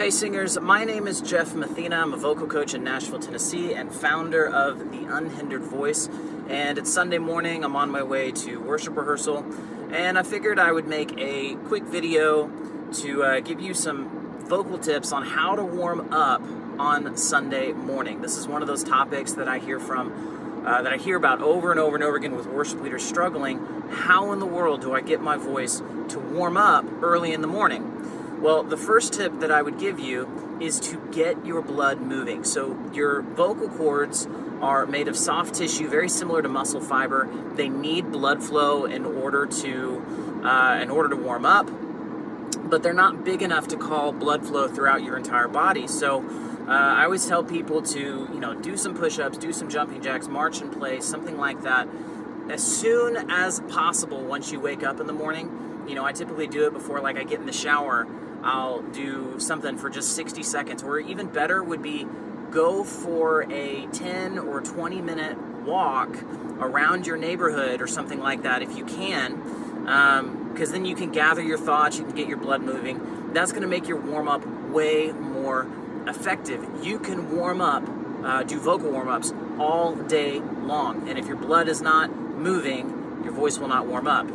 Hey singers, my name is Jeff Mathena. I'm a vocal coach in Nashville, Tennessee, and founder of the Unhindered Voice. And it's Sunday morning, I'm on my way to worship rehearsal, and I figured I would make a quick video to give you some vocal tips on how to warm up on Sunday morning. This is one of those topics that I hear about over and over and over again with worship leaders struggling. How in the world do I get my voice to warm up early in the morning? Well, the first tip that I would give you is to get your blood moving. So your vocal cords are made of soft tissue, very similar to muscle fiber. They need blood flow in order to warm up, but they're not big enough to call blood flow throughout your entire body. So I always tell people to do some push-ups, do some jumping jacks, march in place, something like that, as soon as possible once you wake up in the morning. I typically do it before I get in the shower. I'll do something for just 60 seconds, or even better would be go for a 10 or 20 minute walk around your neighborhood or something like that if you can, because then you can gather your thoughts, you can get your blood moving. That's going to make your warm-up way more effective. You can warm up, do vocal warm-ups all day long, and if your blood is not moving, your voice will not warm up.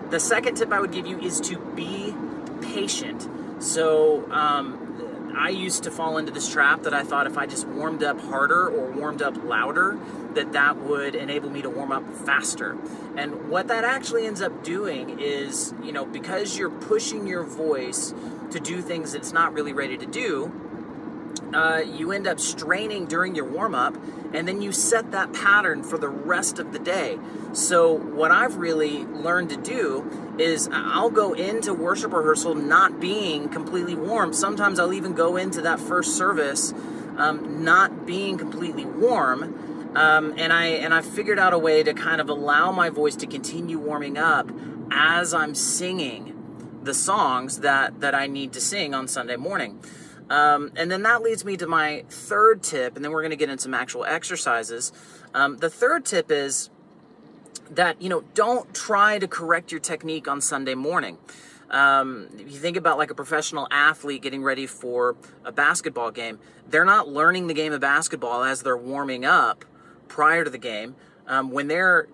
The second tip I would give you is to be patient. So I used to fall into this trap that I thought if I just warmed up harder or warmed up louder, that would enable me to warm up faster. And what that actually ends up doing is, because you're pushing your voice to do things that it's not really ready to do, you end up straining during your warm-up, and then you set that pattern for the rest of the day. So what I've really learned to do is I'll go into worship rehearsal not being completely warm. Sometimes I'll even go into that first service not being completely warm, and I figured out a way to kind of allow my voice to continue warming up as I'm singing the songs that I need to sing on Sunday morning. And then that leads me to my third tip, and then we're going to get into some actual exercises. The third tip is that, don't try to correct your technique on Sunday morning. If you think about a professional athlete getting ready for a basketball game, they're not learning the game of basketball as they're warming up prior to the game. When they're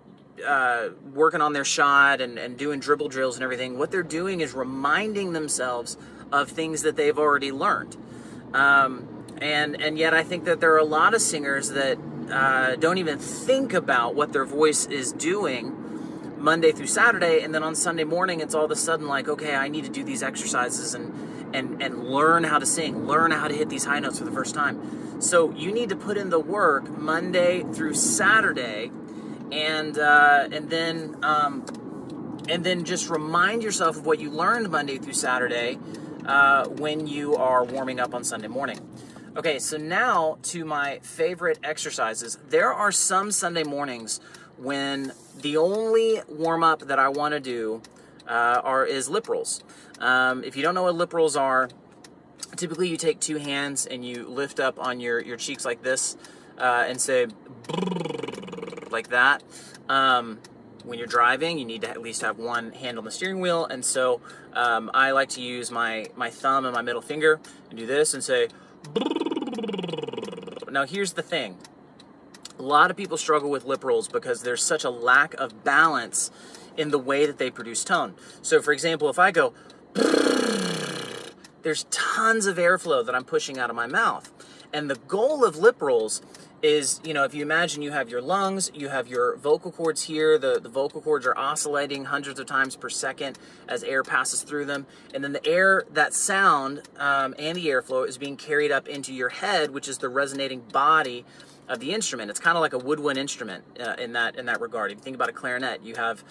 working on their shot and doing dribble drills and everything, what they're doing is reminding themselves of things that they've already learned. And yet I think that there are a lot of singers that don't even think about what their voice is doing Monday through Saturday, and then on Sunday morning it's all of a sudden okay, I need to do these exercises and learn how to sing, learn how to hit these high notes for the first time. So you need to put in the work Monday through Saturday, and then just remind yourself of what you learned Monday through Saturday when you are warming up on Sunday morning. Okay, so now to my favorite exercises. There are some Sunday mornings when the only warm-up that I want to do is lip rolls. If you don't know what lip rolls are, typically you take two hands and you lift up on your cheeks like this and say like that. When you're driving, you need to at least have one hand on the steering wheel, and so I like to use my thumb and my middle finger and do this and say. Now here's the thing. A lot of people struggle with lip rolls because there's such a lack of balance in the way that they produce tone. So for example, if I go, there's tons of airflow that I'm pushing out of my mouth. And the goal of lip rolls is, if you imagine you have your lungs, you have your vocal cords here, the vocal cords are oscillating hundreds of times per second as air passes through them, and then the air, that sound, and the airflow is being carried up into your head, which is the resonating body of the instrument. It's kind of like a woodwind instrument in that regard. If you think about a clarinet, you have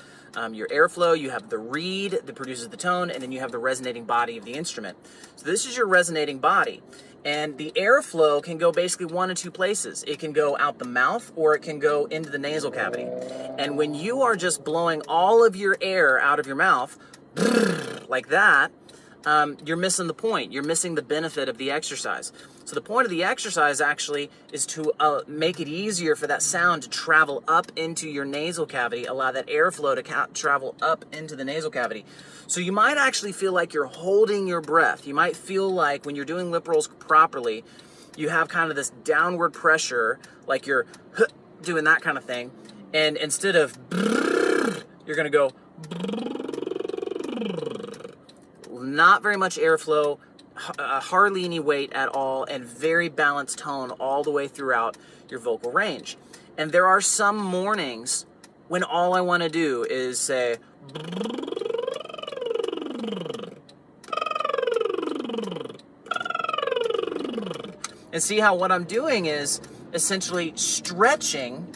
your airflow, you have the reed that produces the tone, and then you have the resonating body of the instrument. So this is your resonating body. And the airflow can go basically one of two places. It can go out the mouth, or it can go into the nasal cavity. And when you are just blowing all of your air out of your mouth, like that, you're missing the point. You're missing the benefit of the exercise. So the point of the exercise actually is to make it easier for that sound to travel up into your nasal cavity, allow that airflow to travel up into the nasal cavity. So you might actually feel like you're holding your breath. You might feel like when you're doing lip rolls properly, you have kind of this downward pressure, like you're doing that kind of thing. And instead of you're going to go not very much airflow, hardly any weight at all, and very balanced tone all the way throughout your vocal range. And there are some mornings when all I want to do is say and see how what I'm doing is essentially stretching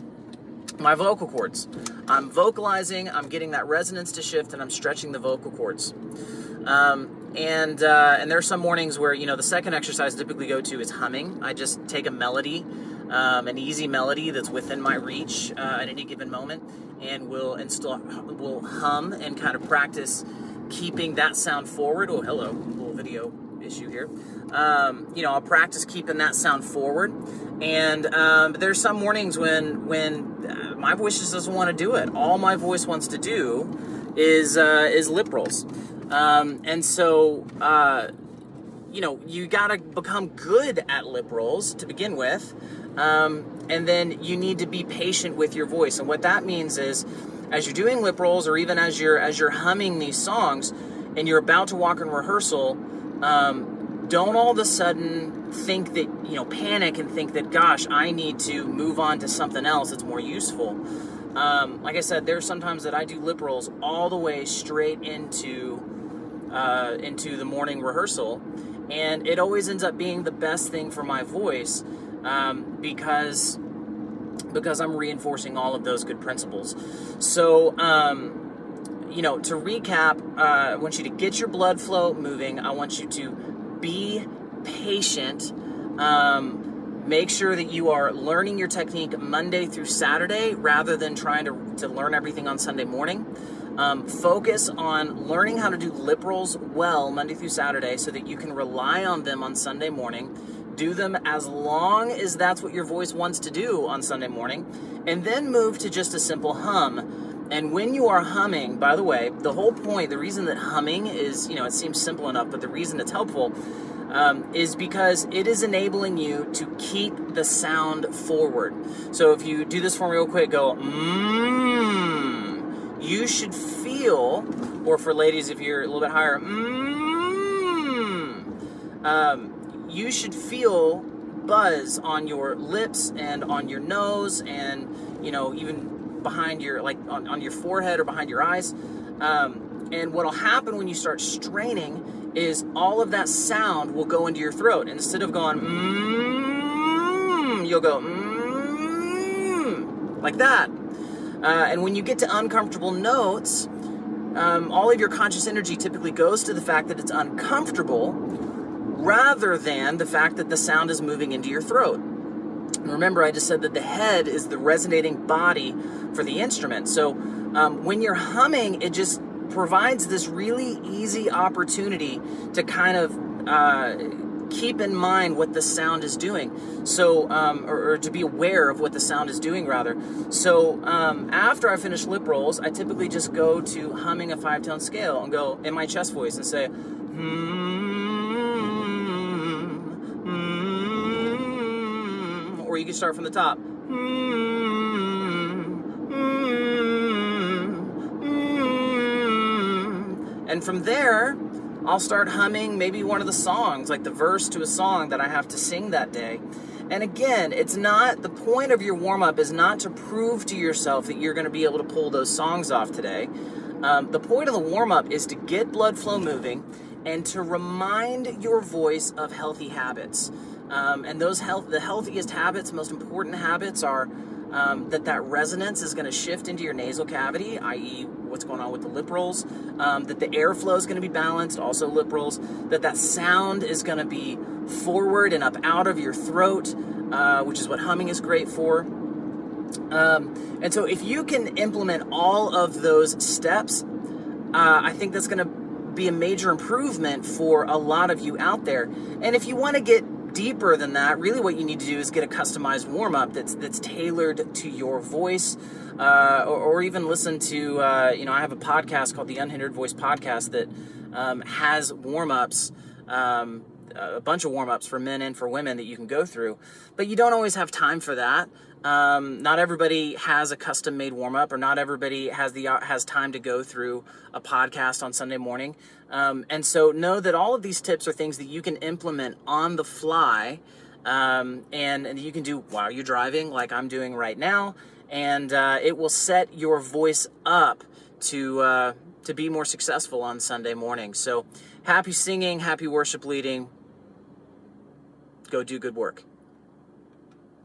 my vocal cords. I'm vocalizing, I'm getting that resonance to shift, and I'm stretching the vocal cords. And there are some mornings where, the second exercise I typically go to is humming. I just take a melody, an easy melody that's within my reach at any given moment, and we'll hum and kind of practice keeping that sound forward. Oh, hello, little video issue here. I'll practice keeping that sound forward. And there's some mornings when my voice just doesn't want to do it. All my voice wants to do is lip rolls. And so, you gotta become good at lip rolls to begin with. And then you need to be patient with your voice. And what that means is, as you're doing lip rolls, or even as you're humming these songs, and you're about to walk in rehearsal, don't all of a sudden think that, panic and think that, gosh, I need to move on to something else that's more useful. Like I said, there's sometimes that I do lip rolls all the way straight into the morning rehearsal, and it always ends up being the best thing for my voice, because I'm reinforcing all of those good principles. So, to recap, I want you to get your blood flow moving. I want you to be patient. Make sure that you are learning your technique Monday through Saturday rather than trying to learn everything on Sunday morning. Focus on learning how to do lip rolls well Monday through Saturday so that you can rely on them on Sunday morning. Do them as long as that's what your voice wants to do on Sunday morning, and then move to just a simple hum. And when you are humming, by the way, the whole point, the reason that humming is, it seems simple enough, but the reason it's helpful is because it is enabling you to keep the sound forward. So if you do this for me real quick, go, you should feel, or for ladies, if you're a little bit higher, you should feel buzz on your lips and on your nose and, even behind your, on your forehead or behind your eyes. And what'll happen when you start straining is all of that sound will go into your throat. And instead of going, you'll go, like that. And when you get to uncomfortable notes, all of your conscious energy typically goes to the fact that it's uncomfortable rather than the fact that the sound is moving into your throat. Remember, I just said that the head is the resonating body for the instrument. So when you're humming, it just provides this really easy opportunity to kind of keep in mind what the sound is doing. So, or to be aware of what the sound is doing, rather. So after I finish lip rolls, I typically just go to humming a 5-tone scale and go in my chest voice and say, or you can start from the top. And from there, I'll start humming maybe one of the songs, like the verse to a song that I have to sing that day. And again, it's not, the point of your warm-up is not to prove to yourself that you're going to be able to pull those songs off today. The point of the warm-up is to get blood flow moving and to remind your voice of healthy habits. And the healthiest habits, most important habits are that resonance is going to shift into your nasal cavity, i.e. what's going on with the lip rolls, that the airflow is going to be balanced, also lip rolls, that sound is going to be forward and up out of your throat, which is what humming is great for. And so if you can implement all of those steps, I think that's going to be a major improvement for a lot of you out there. And if you want to get deeper than that, really what you need to do is get a customized warm-up that's tailored to your voice, or even listen to, I have a podcast called the Unhindered Voice podcast that has warm-ups, a bunch of warm-ups for men and for women that you can go through, but you don't always have time for that. Not everybody has a custom-made warm-up, or not everybody has time to go through a podcast on Sunday morning. And so know that all of these tips are things that you can implement on the fly, and you can do while you're driving, like I'm doing right now, and it will set your voice up to be more successful on Sunday morning. So happy singing, happy worship leading. Go do good work.